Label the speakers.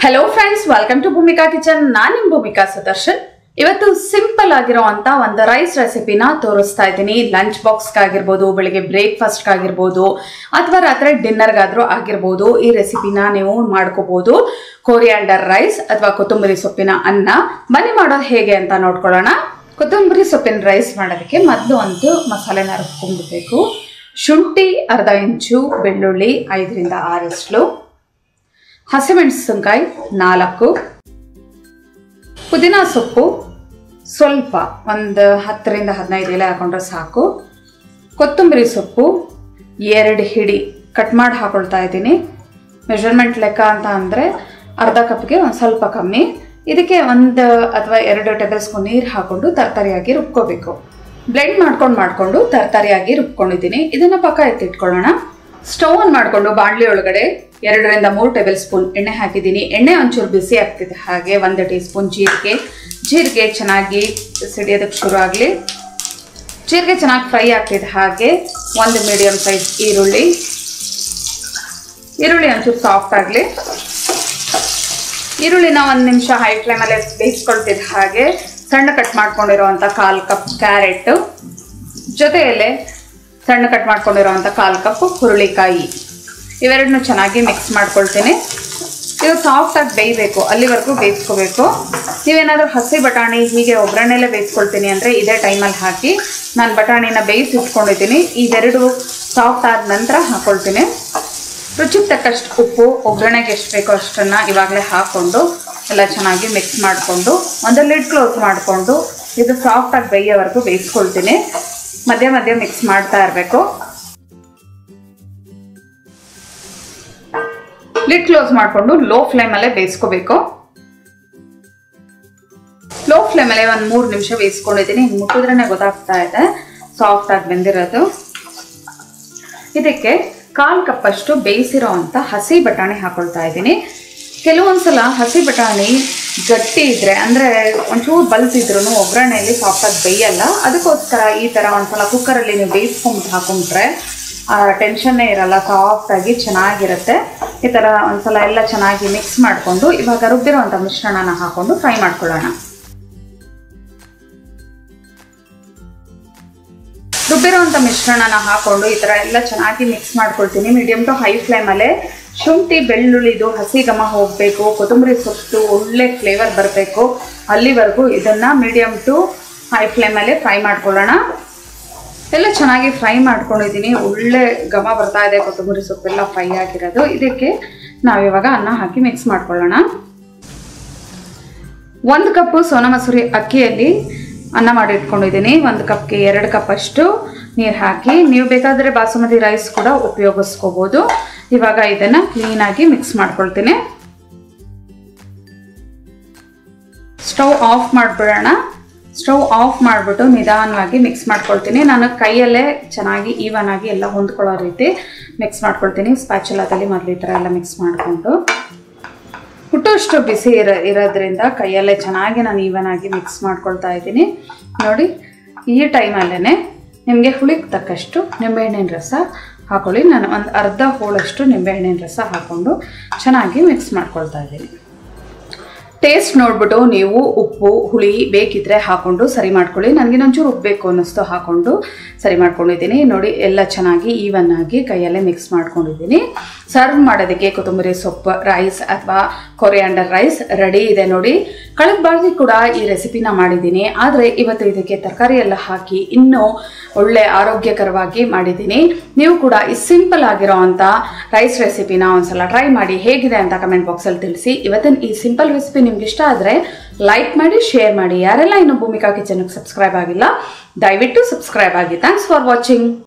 Speaker 1: hello friends welcome to भूमिका kitchen ನಾನು ನಿಮ್ಮ ಭೂಮಿಕಾ ಸುದರ್ಶನ್ ಇವತ್ತು ಸಿಂಪಲ್ ಆಗಿರುವಂತ ಒಂದು ರೈಸ್ ರೆಸಿಪಿನ ತೋರಿಸ್ತಾ ಇದ್ದೀನಿ ಲಂಚ್ ಬಾಕ್ಸ್ ಆಗಿರಬಹುದು ಬೆಳಿಗ್ಗೆ ಬ್ರೇಕ್ಫಾಸ್ಟ್ ಆಗಿರಬಹುದು ಅಥವಾ ರಾತ್ರಿ ಡಿನ್ನರ್ ಗಾದ್ರೂ ಆಗಿರಬಹುದು ಈ ರೆಸಿಪಿನ ನೀವು ಮಾಡ್ಕೋಬಹುದು ಕೊರಿಯಾಂಡರ್ ರೈಸ್ ಅಥವಾ ಕೊತ್ತಂಬರಿ ಸೊಪ್ಪಿನ ಅನ್ನ ಬನ್ನಿ ಮಾಡೋದು ಹೇಗೆ ಅಂತ ನೋಡ್ಕೊಳ್ಳೋಣ ಕೊತ್ತಂಬರಿ ಸೊಪ್ಪಿನ ರೈಸ್ ಮಾಡೋದಕ್ಕೆ ಮೊದಲು ಒಂದು ಮಸಾಲೆನ ರುಬ್ಬಿಕೊಳ್ಳಬೇಕು ಶುಂಠಿ ಅರ್ಧ ಇಂಚು ಬೆಳ್ಳುಳ್ಳಿ 5 ರಿಂದ 6 ಎಸ್ಲು ಹಸಿಮೆಣಸಿನಕಾಯಿ 4 ಪುದೀನಾ ಸೊಪ್ಪು ಸ್ವಲ್ಪ ಒಂದು 10 ರಿಂದ 15 ಎಲೆ ಹಾಕೊಂಡ್ರೆ ಸಾಕು ಕೊತ್ತಂಬರಿ ಸೊಪ್ಪು 2 ಹಿಡಿ ಕಟ್ ಮಾಡಿ ಹಾಕೊಳ್ತಾ ಇದ್ದೀನಿ ಮೆಜರ್ಮೆಂಟ್ ಲೆಕ್ಕ ಅಂತ ಅಂದ್ರೆ ಅರ್ಧ ಕಪ್ಗೆ ಒಂದು ಸ್ವಲ್ಪ ಕಮ್ಮಿ ಇದಕ್ಕೆ ಒಂದು ಅಥವಾ 2 ಟೇಬಲ್ ಸ್ಪೂನ್ ನೀರು ಹಾಕೊಂಡು ತರತರಿಯಾಗಿ ರುಬ್ಕೋಬೇಕು ಬ್ಲೆಂಡ್ ಮಾಡ್ಕೊಂಡು ತರತರಿಯಾಗಿ ರುಬ್ಕೊಂಡಿದ್ದೀನಿ ಇದನ್ನ ಪಕ್ಕ ಎತ್ತಿಟ್ಕೊಳ್ಳೋಣ ಸ್ಟವ್ ಆನ್ ಮಾಡ್ಕೊಂಡು ಬಾಣಲಿ ಒಳಗಡೆ 2 ರಿಂದ 3 ಟೇಬಲ್ ಸ್ಪೂನ್ ಎಣ್ಣೆ ಹಾಕಿದ್ದೀನಿ ಎಣ್ಣೆ ಒಂಚೂರು ಬಿಸಿ ಆಗ್ತಿದೆ ಹಾಗೆ 1 ಟೀ ಸ್ಪೂನ್ ಜೀರಿಗೆ ಚೆನ್ನಾಗಿ ಸಿಡಿಯೋದಕ್ಕೆ ಶುರು ಆಗಲಿ ಜೀರಿಗೆ ಚೆನ್ನಾಗಿ ಫ್ರೈ ಆಗ್ತಿದೆ ಹಾಗೆ 1 ಮೀಡಿಯಂ ಸೈಜ್ ಈರುಳ್ಳಿ ಒಂಚೂರು ಸಾಫ್ಟ್ ಆಗಲಿ ಈರುಳ್ಳಿನ 1 ನಿಮಿಷ ಹೈ ಫ್ಲೇಮಲ್ಲಿ ಬೇಯಿಸ್ಕೊಳ್ತಿದ್ದ ಹಾಗೆ ಸಣ್ಣ ಕಟ್ ಮಾಡ್ಕೊಂಡಿರುವಂಥ 1/4 ಕಪ್ ಕ್ಯಾರೆಟ್ ಜೊತೆಯಲ್ಲೇ ಸಣ್ಣ ಕಟ್ ಮಾಡ್ಕೊಂಡಿರುವಂಥ 1/4 ಕಪ್ ಹುರುಳಿಕಾಯಿ ಇವೆರಡನ್ನೂ ಚೆನ್ನಾಗಿ ಮಿಕ್ಸ್ ಮಾಡ್ಕೊಳ್ತೀನಿ ಇದು ಸಾಫ್ಟಾಗಿ ಬೇಯಬೇಕು ಅಲ್ಲಿವರೆಗೂ ಬೇಯಿಸ್ಕೋಬೇಕು ನೀವೇನಾದರೂ ಹಸಿ ಬಟಾಣಿ ಹೀಗೆ ಒಗ್ಗರಣೆಲ್ಲೇ ಬೇಯಿಸ್ಕೊಳ್ತೀನಿ ಅಂದರೆ ಇದೇ ಟೈಮಲ್ಲಿ ಹಾಕಿ ನಾನು ಬಟಾಣಿನ ಬೇಯಿಸಿ ಇಟ್ಕೊಂಡಿದ್ದೀನಿ ಇವೆರಡು ಸಾಫ್ಟ್ ಆದ ನಂತರ ಹಾಕ್ಕೊಳ್ತೀನಿ ರುಚಿಗೆ ತಕ್ಕಷ್ಟು ಉಪ್ಪು ಒಗ್ಗರಣೆಗೆ ಎಷ್ಟು ಬೇಕೋ ಅಷ್ಟನ್ನು ಇವಾಗಲೇ ಹಾಕ್ಕೊಂಡು ಎಲ್ಲ ಚೆನ್ನಾಗಿ ಮಿಕ್ಸ್ ಮಾಡಿಕೊಂಡು ಒಂದು ಲಿಡ್ ಕ್ಲೋಸ್ ಮಾಡಿಕೊಂಡು ಇದು ಸಾಫ್ಟಾಗಿ ಬೇಯೋವರೆಗೂ ಬೇಯಿಸ್ಕೊಳ್ತೀನಿ ಮಧ್ಯ ಮಿಕ್ಸ್ ಮಾಡ್ತಾ ಇರಬೇಕು ಲಿಡ್ ಕ್ಲೋಸ್ ಮಾಡಿಕೊಂಡು ಲೋ ಫ್ಲೇಮಲ್ಲೇ ಬೇಯಿಸ್ಕೋಬೇಕು ಲೋ ಫ್ಲೇಮಲ್ಲೇ ಒಂದು 3 ನಿಮಿಷ ಬೇಯಿಸ್ಕೊಂಡಿದ್ದೀನಿ ಮುಟ್ಟಿದ್ರೇ ಗೊತ್ತಾಗ್ತಾ ಇದೆ ಸಾಫ್ಟ್ ಆಗಿ ಬೆಂದಿರೋದು ಇದಕ್ಕೆ 1/4 ಕಪ್ ಅಷ್ಟು ಬೇಯಿಸಿರೋ ಅಂತ ಹಸಿ ಬಟಾಣಿ ಹಾಕೊಳ್ತಾ ಇದ್ದೀನಿ ಕೆಲವೊಂದ್ಸಲ ಹಸಿ ಬಟಾಣಿ ಗಟ್ಟಿ ಇದ್ರೆ ಅಂದ್ರೆ ಒಂಚೂರು ಬಲ್ಸಿದ್ರು ಒಗ್ಗರಣೆಯಲ್ಲಿ ಸಾಫ್ಟಾಗಿ ಬೇಯಲ್ಲ ಅದಕ್ಕೋಸ್ಕರ ಈ ಥರ ಒಂದ್ಸಲ ಕುಕ್ಕರಲ್ಲಿ ನೀವು ಬೇಯಿಸ್ಕೊಂಡು ಹಾಕೊಂಡ್ರೆ ಟೆನ್ಷನ್ನೇ ಇರಲ್ಲ ಸಾಫ್ಟಾಗಿ ಚೆನ್ನಾಗಿರುತ್ತೆ ಈ ಥರ ಒಂದ್ಸಲ ಎಲ್ಲ ಚೆನ್ನಾಗಿ ಮಿಕ್ಸ್ ಮಾಡಿಕೊಂಡು ಇವಾಗ ರುಬ್ಬಿರೋವಂಥ ಮಿಶ್ರಣನ ಹಾಕೊಂಡು ಫ್ರೈ ಮಾಡ್ಕೊಳ್ಳೋಣ ರುಬ್ಬಿರೋವಂಥ ಮಿಶ್ರಣನ ಹಾಕೊಂಡು ಈ ಥರ ಎಲ್ಲ ಚೆನ್ನಾಗಿ ಮಿಕ್ಸ್ ಮಾಡ್ಕೊಳ್ತೀನಿ ಮೀಡಿಯಮ್ ಟು ಹೈ ಫ್ಲೇಮಲ್ಲೇ ಶುಂಠಿ ಬೆಳ್ಳುಳ್ಳಿದು ಹಸಿ ಘಮ ಹೋಗಬೇಕು ಕೊತ್ತಂಬರಿ ಸೊಪ್ಪು ಒಳ್ಳೆ ಫ್ಲೇವರ್ ಬರಬೇಕು ಅಲ್ಲಿವರೆಗೂ ಇದನ್ನು ಮೀಡಿಯಮ್ ಟು ಹೈ ಫ್ಲೇಮಲ್ಲೇ ಫ್ರೈ ಮಾಡ್ಕೊಳ್ಳೋಣ ಎಲ್ಲ ಚೆನ್ನಾಗಿ ಫ್ರೈ ಮಾಡ್ಕೊಂಡಿದ್ದೀನಿ ಒಳ್ಳೆ ಘಮ ಬರ್ತಾ ಇದೆ ಕೊತ್ತಂಬರಿ ಸೊಪ್ಪೆಲ್ಲ ಫ್ರೈ ಆಗಿರೋದು ಇದಕ್ಕೆ ನಾವಿವಾಗ ಅನ್ನ ಹಾಕಿ ಮಿಕ್ಸ್ ಮಾಡ್ಕೊಳ್ಳೋಣ 1 ಕಪ್ ಸೋನಾ ಮಸೂರಿ ಅಕ್ಕಿಯಲ್ಲಿ ಅನ್ನ ಮಾಡಿ ಇಟ್ಕೊಂಡಿದ್ದೀನಿ 1 ಕಪ್ಗೆ 2 ಕಪ್ ಅಷ್ಟು ನೀರು ಹಾಕಿ ನೀವು ಬೇಕಾದರೆ ಬಾಸುಮತಿ ರೈಸ್ ಕೂಡ ಉಪಯೋಗಿಸ್ಕೋಬಹುದು ಇವಾಗ ಇದನ್ನ ಕ್ಲೀನಾಗಿ ಮಿಕ್ಸ್ ಮಾಡ್ಕೊಳ್ತೀನಿ ಸ್ಟವ್ ಆಫ್ ಮಾಡಿಬಿಡೋಣ ಸ್ಟವ್ ಆಫ್ ಮಾಡಿಬಿಟ್ಟು ನಿಧಾನವಾಗಿ ಮಿಕ್ಸ್ ಮಾಡ್ಕೊಳ್ತೀನಿ ನಾನು ಕೈಯಲ್ಲೇ ಚೆನ್ನಾಗಿ ಈವನ್ ಆಗಿ ಎಲ್ಲ ಹೊಂದ್ಕೊಳ್ಳೋ ರೀತಿ ಮಿಕ್ಸ್ ಮಾಡ್ಕೊಳ್ತೀನಿ ಸ್ಪ್ಯಾಚುಲಾದಲ್ಲಿ ಮೊದಲು ಈ ಥರ ಎಲ್ಲ ಮಿಕ್ಸ್ ಮಾಡಿಕೊಂಡು ಹುಟ್ಟುವಷ್ಟು ಬಿಸಿ ಇರೋದ್ರಿಂದ ಕೈಯಲ್ಲೇ ಚೆನ್ನಾಗಿ ನಾನು ಈವನ್ ಆಗಿ ಮಿಕ್ಸ್ ಮಾಡ್ಕೊಳ್ತಾ ಇದ್ದೀನಿ ನೋಡಿ ಈ ಟೈಮಲ್ಲೇ ನಿಮಗೆ ಹುಳಿಗೆ ತಕ್ಕಷ್ಟು ನಿಂಬೆಹಣ್ಣಿನ ರಸ ಹಾಕೊಳ್ಳಿ ನಾನು ಒಂದು ಅರ್ಧ ಹೋಳಷ್ಟು ನಿಂಬೆಹಣ್ಣಿನ ರಸ ಹಾಕ್ಕೊಂಡು ಚೆನ್ನಾಗಿ ಮಿಕ್ಸ್ ಮಾಡ್ಕೊಳ್ತಾ ಇದ್ದೀನಿ ಟೇಸ್ಟ್ ನೋಡ್ಬಿಟ್ಟು ನೀವು ಉಪ್ಪು ಹುಳಿ ಬೇಕಿದ್ರೆ ಹಾಕೊಂಡು ಸರಿ ಮಾಡ್ಕೊಳ್ಳಿ ನನಗೆ ಒಂಚೂರು ಉಪ್ಪು ಬೇಕು ಅನ್ನಿಸ್ತು ಹಾಕೊಂಡು ಸರಿ ಮಾಡ್ಕೊಂಡಿದ್ದೀನಿ ನೋಡಿ ಎಲ್ಲ ಚೆನ್ನಾಗಿ ಈವನ್ ಆಗಿ ಕೈಯಲ್ಲೇ ಮಿಕ್ಸ್ ಮಾಡ್ಕೊಂಡಿದ್ದೀನಿ ಸರ್ವ್ ಮಾಡೋದಕ್ಕೆ ಕೊತ್ತಂಬರಿ ಸೊಪ್ಪು ರೈಸ್ ಅಥವಾ ಕೊರಿಯಾಂಡರ್ ರೈಸ್ ರೆಡಿ ಇದೆ ನೋಡಿ ಕಳೆದ ಬಾರಿ ಕೂಡ ಈ ರೆಸಿಪಿನ ಮಾಡಿದ್ದೀನಿ ಆದರೆ ಇವತ್ತು ಇದಕ್ಕೆ ತರಕಾರಿ ಎಲ್ಲ ಹಾಕಿ ಇನ್ನೂ ಒಳ್ಳೆ ಆರೋಗ್ಯಕರವಾಗಿ ಮಾಡಿದ್ದೀನಿ ನೀವು ಕೂಡ ಈ ಸಿಂಪಲ್ ಆಗಿರೋ ಅಂಥ ರೈಸ್ ರೆಸಿಪಿನ ಒಂದ್ಸಲ ಟ್ರೈ ಮಾಡಿ ಹೇಗಿದೆ ಅಂತ ಕಮೆಂಟ್ ಬಾಕ್ಸಲ್ಲಿ ತಿಳಿಸಿ ಇವತ್ತಿನ ಈ ಸಿಂಪಲ್ ರೆಸಿಪಿ ನಿಮ್ಗೆ ಇಷ್ಟ ಆದರೆ ಲೈಕ್ ಮಾಡಿ ಶೇರ್ ಮಾಡಿ ಯಾರೆಲ್ಲ ಇನ್ನು ಭೂಮಿಕಾ ಕಿಚನ್ಗೆ ಸಬ್ಸ್ಕ್ರೈಬ್ ಆಗಿಲ್ಲ ದಯವಿಟ್ಟು ಸಬ್ಸ್ಕ್ರೈಬ್ ಆಗಿ ಥ್ಯಾಂಕ್ಸ್ ಫಾರ್ ವಾಚಿಂಗ್